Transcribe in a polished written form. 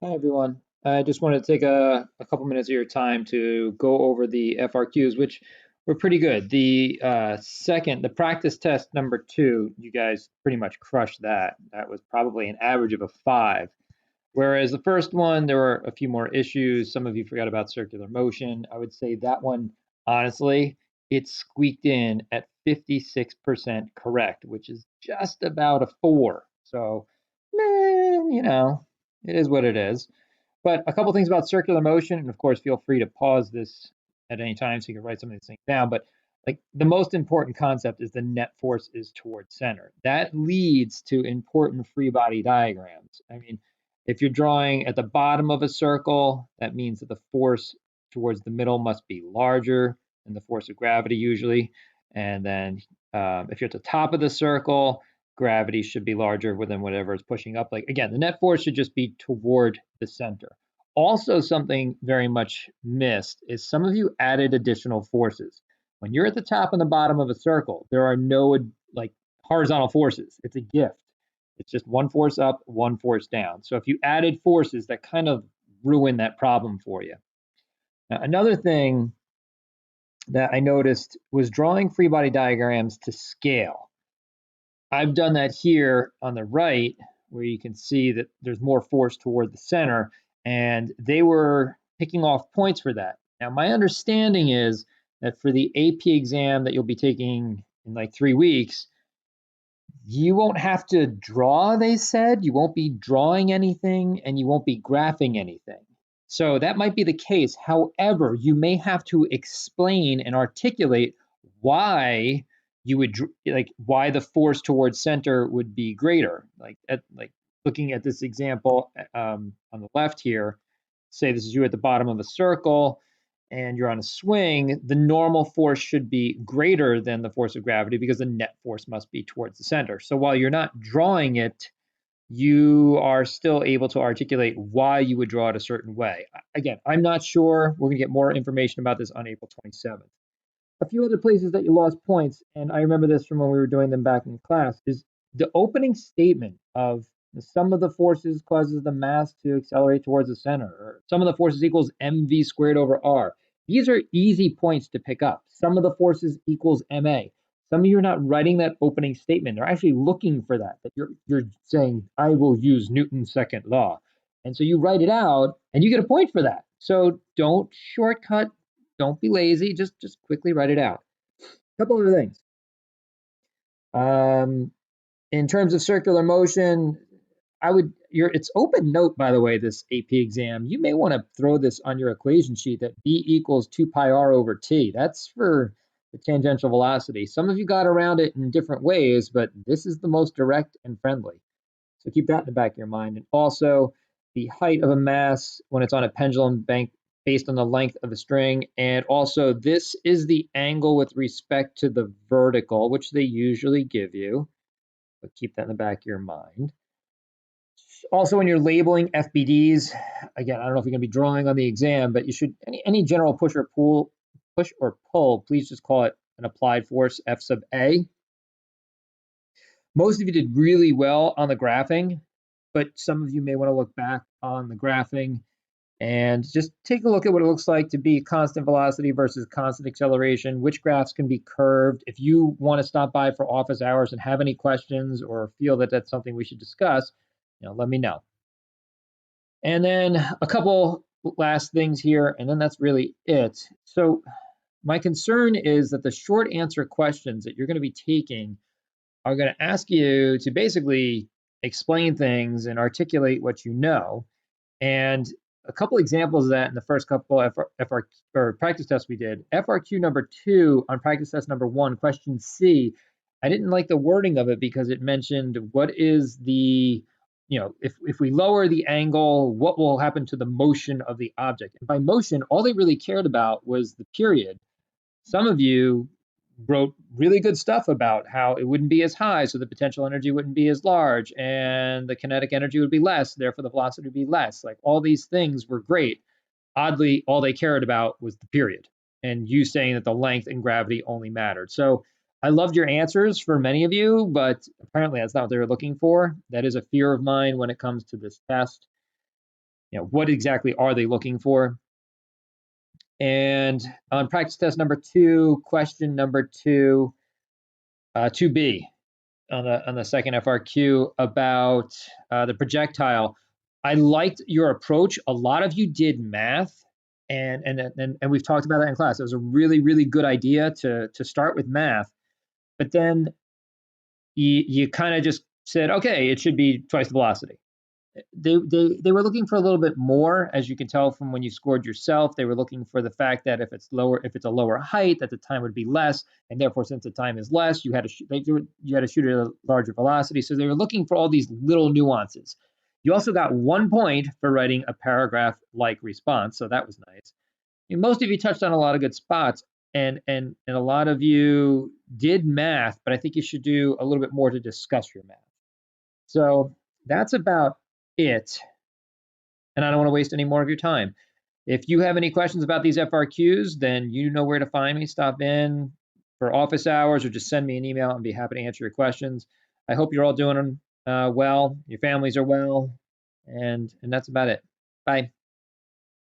Hi, everyone. I just wanted to take a couple minutes of your time to go over the FRQs, which were pretty good. The practice test number 2, you guys pretty much crushed that. That was probably an average of a 5. Whereas the first one, there were a few more issues. Some of you forgot about circular motion. I would say that one, honestly, it squeaked in at 56% correct, which is just about a 4. So, man, it is what it is. But a couple things about circular motion, and of course, feel free to pause this at any time so you can write some of these things down. But like the most important concept is the net force is towards center. That leads to important free body diagrams. I mean, if you're drawing at the bottom of a circle, that means that the force towards the middle must be larger than the force of gravity usually. And then if you're at the top of the circle, gravity should be larger than whatever is pushing up. Like again, the net force should just be toward the center. Also, something very much missed is some of you added additional forces. When you're at the top and the bottom of a circle, there are no like horizontal forces. It's a gift. It's just one force up, one force down. So if you added forces, that kind of ruined that problem for you. Now, another thing that I noticed was drawing free body diagrams to scale. I've done that here on the right, where you can see that there's more force toward the center, and they were picking off points for that. Now, my understanding is that for the AP exam that you'll be taking in like 3 weeks, you won't have to draw, they said. You won't be drawing anything and you won't be graphing anything. So that might be the case. However, you may have to explain and articulate why you would like why the force towards center would be greater. Like looking at this example on the left here, say this is you at the bottom of a circle and you're on a swing, the normal force should be greater than the force of gravity because the net force must be towards the center. So while you're not drawing it, you are still able to articulate why you would draw it a certain way. Again, I'm not sure. We're going to get more information about this on April 27th. A few other places that you lost points, and I remember this from when we were doing them back in class, is the opening statement of the sum of the forces causes the mass to accelerate towards the center, or sum of the forces equals mv squared over r. These are easy points to pick up. Sum of the forces equals ma. Some of you are not writing that opening statement. They're actually looking for that. That you're saying, I will use Newton's second law. And so you write it out and you get a point for that. So don't shortcut, don't be lazy, just quickly write it out. A couple other things. In terms of circular motion, it's open note, by the way, this AP exam. You may want to throw this on your equation sheet that B equals 2 pi r over t. That's for the tangential velocity. Some of you got around it in different ways, but this is the most direct and friendly. So keep that in the back of your mind. And also the height of a mass when it's on a pendulum bank based on the length of the string. And also this is the angle with respect to the vertical, which they usually give you, but keep that in the back of your mind. Also, when you're labeling FBDs, again, I don't know if you're going to be drawing on the exam, but you should, any general push or pull, please just call it an applied force, F sub A. Most of you did really well on the graphing, but some of you may want to look back on the graphing and just take a look at what it looks like to be constant velocity versus constant acceleration, which graphs can be curved. If you want to stop by for office hours and have any questions or feel that that's something we should discuss, let me know. And then a couple last things here, and then that's really it. So my concern is that the short answer questions that you're going to be taking are going to ask you to basically explain things and articulate what you know. And a couple examples of that in the first couple or practice tests we did. FRQ number 2 on practice test number 1, question C, I didn't like the wording of it because it mentioned what is the, if we lower the angle, what will happen to the motion of the object? And by motion, all they really cared about was the period. Some of you wrote really good stuff about how it wouldn't be as high, so the potential energy wouldn't be as large, and the kinetic energy would be less, therefore the velocity would be less. Like all these things were great. Oddly, all they cared about was the period, and you saying that the length and gravity only mattered. So I loved your answers for many of you, but apparently that's not what they were looking for. That is a fear of mine when it comes to this test. what exactly are they looking for? And on practice test number 2, question number 2, 2B on the second FRQ about the projectile. I liked your approach. A lot of you did math, and we've talked about that in class. It was a really, really good idea to start with math, but then you kind of just said, okay, it should be twice the velocity. They were looking for a little bit more, as you can tell from when you scored yourself. They were looking for the fact that if it's a lower height, that the time would be less, and therefore, since the time is less, you had to shoot at a larger velocity. So they were looking for all these little nuances. You also got 1 point for writing a paragraph-like response, so that was nice. And most of you touched on a lot of good spots, and a lot of you did math, but I think you should do a little bit more to discuss your math. So that's about it, and I don't want to waste any more of your time. If you have any questions about these FRQs, then you know where to find me. Stop in for office hours or just send me an email and be happy to answer your questions. I hope you're all doing well, your families are well, and that's about it. Bye.